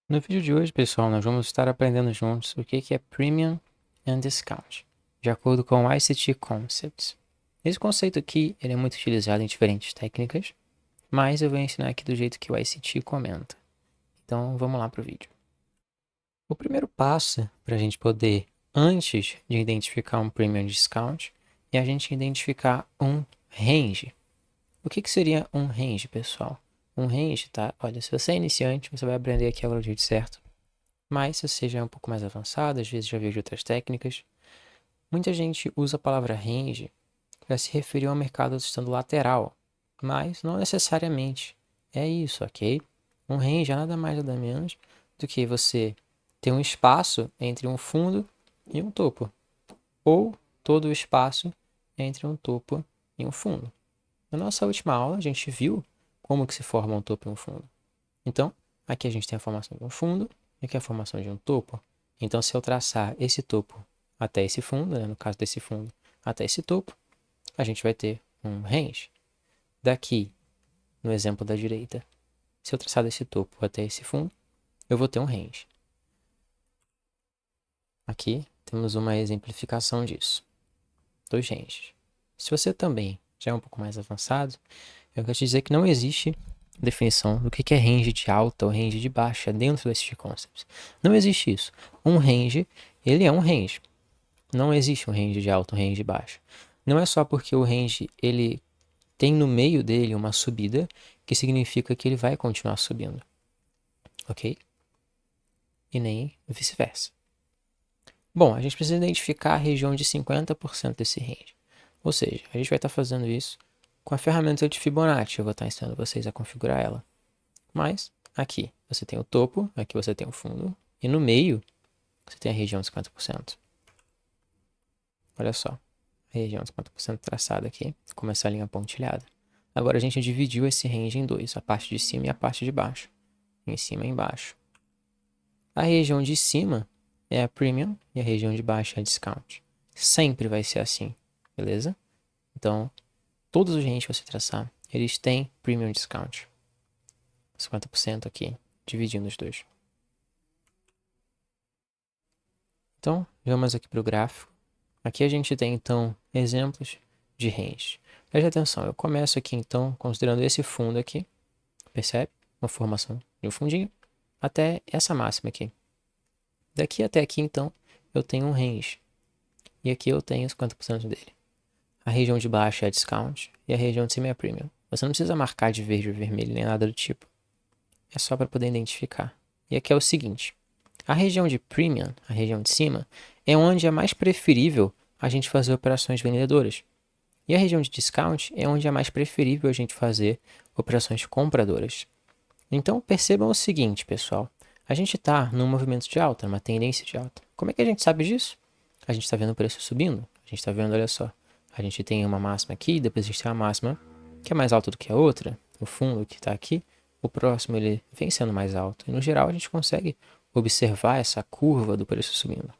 No vídeo de hoje, pessoal, nós vamos estar aprendendo juntos o que é Premium and Discount, de acordo com o ICT Concepts. Esse conceito aqui ele é muito utilizado em diferentes técnicas, mas eu vou ensinar aqui do jeito que o ICT comenta. Então, vamos lá para o vídeo. O primeiro passo para a gente poder, antes de identificar um Premium Discount, é a gente identificar um range. O que seria um range, pessoal? Um range, tá? Olha, se você é iniciante, você vai aprender aqui agora o jeito certo. Mas se você já é um pouco mais avançado, às vezes já vejo outras técnicas, muita gente usa a palavra range para se referir ao mercado estando lateral, mas não necessariamente é isso, ok? Um range é nada mais nada menos do que você ter um espaço entre um fundo e um topo, ou todo o espaço entre um topo e um fundo. Na nossa última aula, a gente viu como que se forma um topo e um fundo. Então, aqui a gente tem a formação de um fundo e aqui a formação de um topo. Então, se eu traçar esse topo até esse fundo, né, no caso desse fundo até esse topo, a gente vai ter um range. Daqui, no exemplo da direita, se eu traçar desse topo até esse fundo, eu vou ter um range. Aqui temos uma exemplificação disso. Dois ranges. Se você também já é um pouco mais avançado, eu quero te dizer que não existe definição do que é range de alta ou range de baixa dentro do ST Concepts. Não existe isso. Um range, ele é um range. Não existe um range de alta ou range de baixa. Não é só porque o range ele tem no meio dele uma subida que significa que ele vai continuar subindo. Ok? E nem vice-versa. Bom, a gente precisa identificar a região de 50% desse range. Ou seja, a gente vai estar fazendo isso com a ferramenta de Fibonacci. Eu vou estar ensinando vocês a configurar ela. Mas aqui você tem o topo, aqui você tem o fundo, e no meio você tem a região de 50%. Olha só, a região de 50% traçada aqui, com essa linha pontilhada. Agora a gente dividiu esse range em dois, a parte de cima e a parte de baixo. Em cima e embaixo. A região de cima é a premium e a região de baixo é a discount. Sempre vai ser assim, beleza? Então, todos os ranges que você traçar, eles têm premium e discount. 50% aqui, dividindo os dois. Então, vamos aqui para o gráfico. Aqui a gente tem, então, exemplos de range. Preste atenção, eu começo aqui, então, considerando esse fundo aqui. Percebe? Uma formação de um fundinho. Até essa máxima aqui. Daqui até aqui, então, eu tenho um range. E aqui eu tenho 50% dele. A região de baixo é a discount e a região de cima é a premium. Você não precisa marcar de verde ou vermelho nem nada do tipo. É só para poder identificar. E aqui é o seguinte. A região de premium, a região de cima, é onde é mais preferível a gente fazer operações vendedoras. E a região de discount é onde é mais preferível a gente fazer operações compradoras. Então percebam o seguinte, pessoal. A gente está num movimento de alta, numa tendência de alta. Como é que a gente sabe disso? A gente está vendo o preço subindo. A gente está vendo, olha só. A gente tem uma máxima aqui, depois a gente tem uma máxima que é mais alta do que a outra. O fundo que está aqui, o próximo ele vem sendo mais alto. E no geral a gente consegue observar essa curva do preço subindo.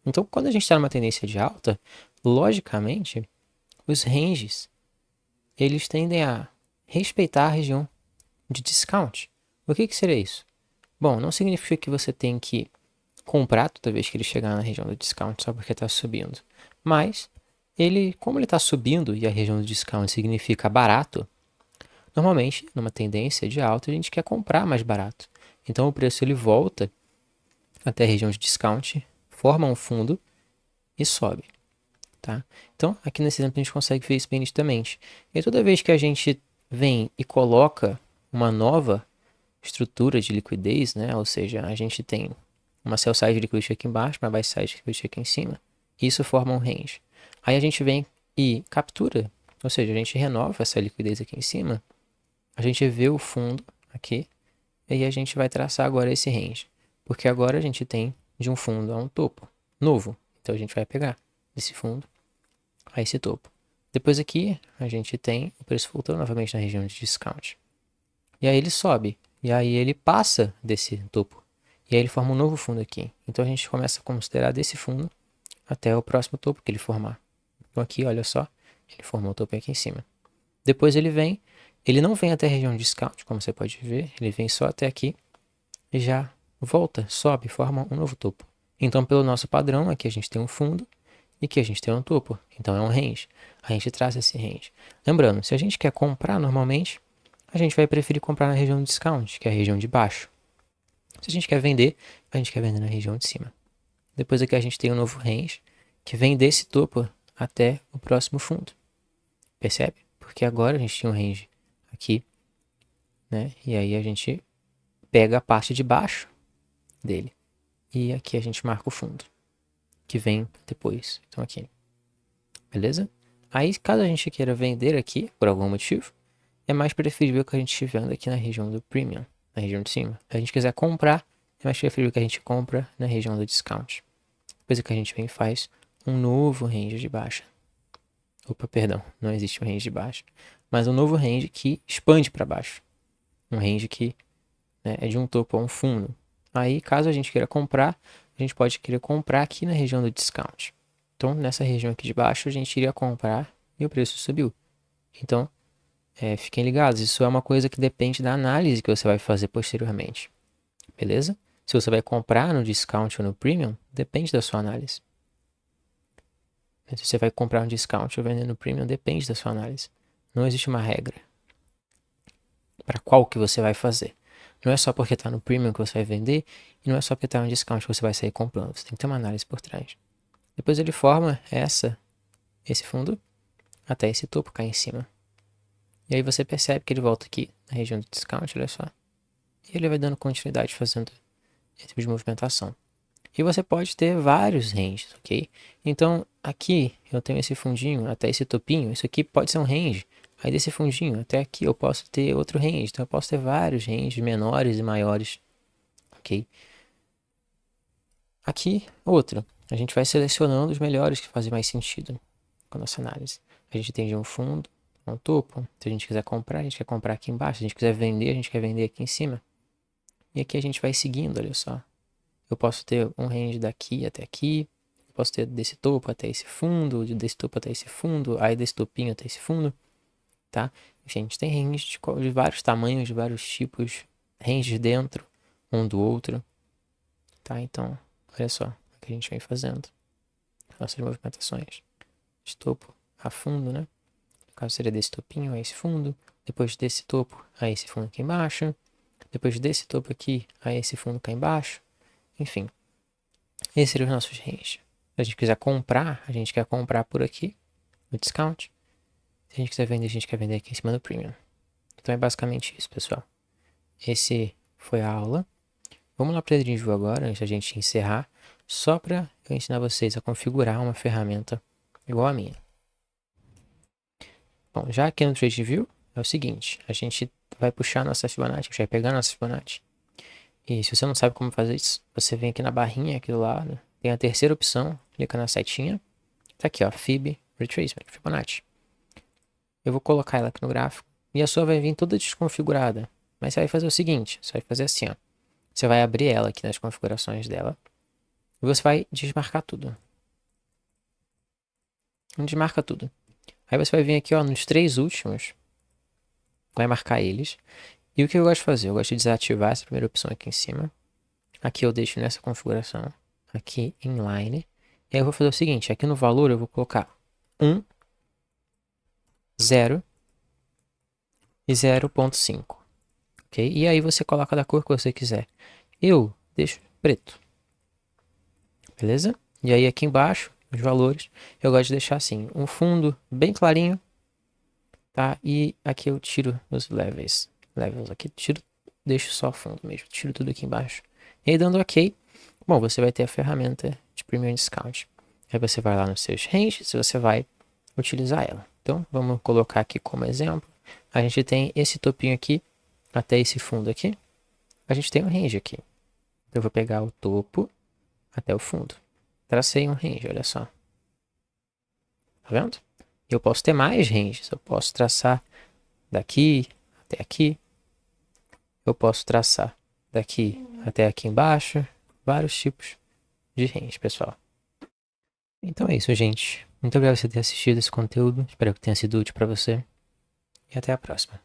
Então, quando a gente está numa tendência de alta, logicamente, os ranges eles tendem a respeitar a região de discount. O que seria isso? Bom, não significa que você tem que comprar toda vez que ele chegar na região do discount só porque está subindo. Mas, como ele está subindo e a região do discount significa barato, normalmente, numa tendência de alta, a gente quer comprar mais barato. Então, o preço ele volta até a região de discount, forma um fundo e sobe. Tá? Então, aqui nesse exemplo a gente consegue ver isso bem nitidamente. E toda vez que a gente vem e coloca uma nova estrutura de liquidez, né? Ou seja, a gente tem uma sell side de liquidity aqui embaixo, uma buy side de liquidity aqui em cima. Isso forma um range. Aí a gente vem e captura, ou seja, a gente renova essa liquidez aqui em cima, a gente vê o fundo aqui, e aí a gente vai traçar agora esse range. Porque agora a gente tem de um fundo a um topo novo. Então a gente vai pegar desse fundo a esse topo. Depois aqui a gente tem o preço voltando novamente na região de discount. E aí ele sobe. E aí ele passa desse topo. E aí ele forma um novo fundo aqui. Então a gente começa a considerar desse fundo até o próximo topo que ele formar. Então aqui, olha só, ele formou o topo aqui em cima. Depois ele não vem até a região de discount, como você pode ver, ele vem só até aqui e já volta, sobe, forma um novo topo. Então, pelo nosso padrão, aqui a gente tem um fundo e aqui a gente tem um topo. Então, é um range. A gente traça esse range. Lembrando, se a gente quer comprar normalmente, a gente vai preferir comprar na região do discount, que é a região de baixo. Se a gente quer vender, a gente quer vender na região de cima. Depois aqui a gente tem um novo range, que vem desse topo até o próximo fundo. Percebe? Porque agora a gente tinha um range aqui, né? E aí a gente pega a parte de baixo dele. E aqui a gente marca o fundo, que vem depois. Então aqui. Beleza? Aí, caso a gente queira vender aqui, por algum motivo, é mais preferível que a gente venda aqui na região do Premium, na região de cima. Se a gente quiser comprar, é mais preferível que a gente compra na região do Discount. Depois que a gente vem e faz um novo range de baixa. Opa, perdão, não existe um range de baixa. Mas um novo range que expande para baixo. Um range que, né, é de um topo a um fundo. Aí, caso a gente queira comprar, a gente pode querer comprar aqui na região do Discount. Então, nessa região aqui de baixo, a gente iria comprar e o preço subiu. Então, fiquem ligados, isso é uma coisa que depende da análise que você vai fazer posteriormente. Beleza? Se você vai comprar no discount ou no premium, depende da sua análise. Se você vai comprar no discount ou vender no premium, depende da sua análise. Não existe uma regra para qual que você vai fazer. Não é só porque está no premium que você vai vender e não é só porque está no discount que você vai sair comprando. Você tem que ter uma análise por trás. Depois ele forma esse fundo até esse topo cair em cima. E aí você percebe que ele volta aqui na região do discount, olha só. E ele vai dando continuidade fazendo esse tipo de movimentação. E você pode ter vários ranges, ok? Então, aqui eu tenho esse fundinho até esse topinho. Isso aqui pode ser um range. Aí desse fundinho até aqui eu posso ter outro range. Então, eu posso ter vários ranges menores e maiores, ok? Aqui, outro. A gente vai selecionando os melhores que fazem mais sentido com a nossa análise. A gente tem de um fundo, um topo. Se a gente quiser comprar, a gente quer comprar aqui embaixo. Se a gente quiser vender, a gente quer vender aqui em cima. E aqui a gente vai seguindo, olha só. Eu posso ter um range daqui até aqui. Eu posso ter desse topo até esse fundo, desse topo até esse fundo, aí desse topinho até esse fundo, tá? Enfim, a gente tem ranges de vários tamanhos, de vários tipos, ranges dentro um do outro, tá? Então, olha só o que a gente vem fazendo. Nossas movimentações. De topo a fundo, né? No caso seria desse topinho a esse fundo, depois desse topo a esse fundo aqui embaixo, depois desse topo aqui a esse fundo cá embaixo, enfim. Esses seriam os nossos ranges. Se a gente quiser comprar, a gente quer comprar por aqui, no discount. Se a gente quiser vender, a gente quer vender aqui em cima do premium. Então é basicamente isso, pessoal. Esse foi a aula. Vamos lá para o TradingView agora, antes da gente encerrar, só para eu ensinar vocês a configurar uma ferramenta igual a minha. Bom, já aqui no TradingView é o seguinte, a gente vai puxar a nossa Fibonacci, a gente vai pegar a nossa Fibonacci. E se você não sabe como fazer isso, você vem aqui na barrinha aqui do lado, tem a terceira opção, clica na setinha, tá aqui ó, Fib Retracement, Fibonacci. Eu vou colocar ela aqui no gráfico e a sua vai vir toda desconfigurada. Mas você vai fazer o seguinte, você vai fazer assim ó, você vai abrir ela aqui nas configurações dela e você vai desmarcar tudo. Desmarca tudo. Aí você vai vir aqui ó, nos três últimos, vai marcar eles. E o que eu gosto de fazer? Eu gosto de desativar essa primeira opção aqui em cima. Aqui eu deixo nessa configuração, aqui em line. E aí eu vou fazer o seguinte, aqui no valor eu vou colocar 1, 0 e 0.5. Ok? E aí você coloca da cor que você quiser. Eu deixo preto. Beleza? E aí aqui embaixo, os valores, eu gosto de deixar assim, um fundo bem clarinho, tá? E aqui eu tiro os levels. Levels aqui, tiro, deixo só fundo mesmo, tiro tudo aqui embaixo. E aí dando OK, bom, você vai ter a ferramenta de Premium Discount. Aí você vai lá nos seus ranges e você vai utilizar ela. Então, vamos colocar aqui como exemplo. A gente tem esse topinho aqui, até esse fundo aqui. A gente tem um range aqui. Então, eu vou pegar o topo até o fundo. Tracei um range, olha só. Tá vendo? Eu posso ter mais ranges. Eu posso traçar daqui até aqui. Eu posso traçar daqui até aqui embaixo. Vários tipos de range, pessoal. Então é isso, gente. Muito obrigado por você ter assistido esse conteúdo. Espero que tenha sido útil para você. E até a próxima.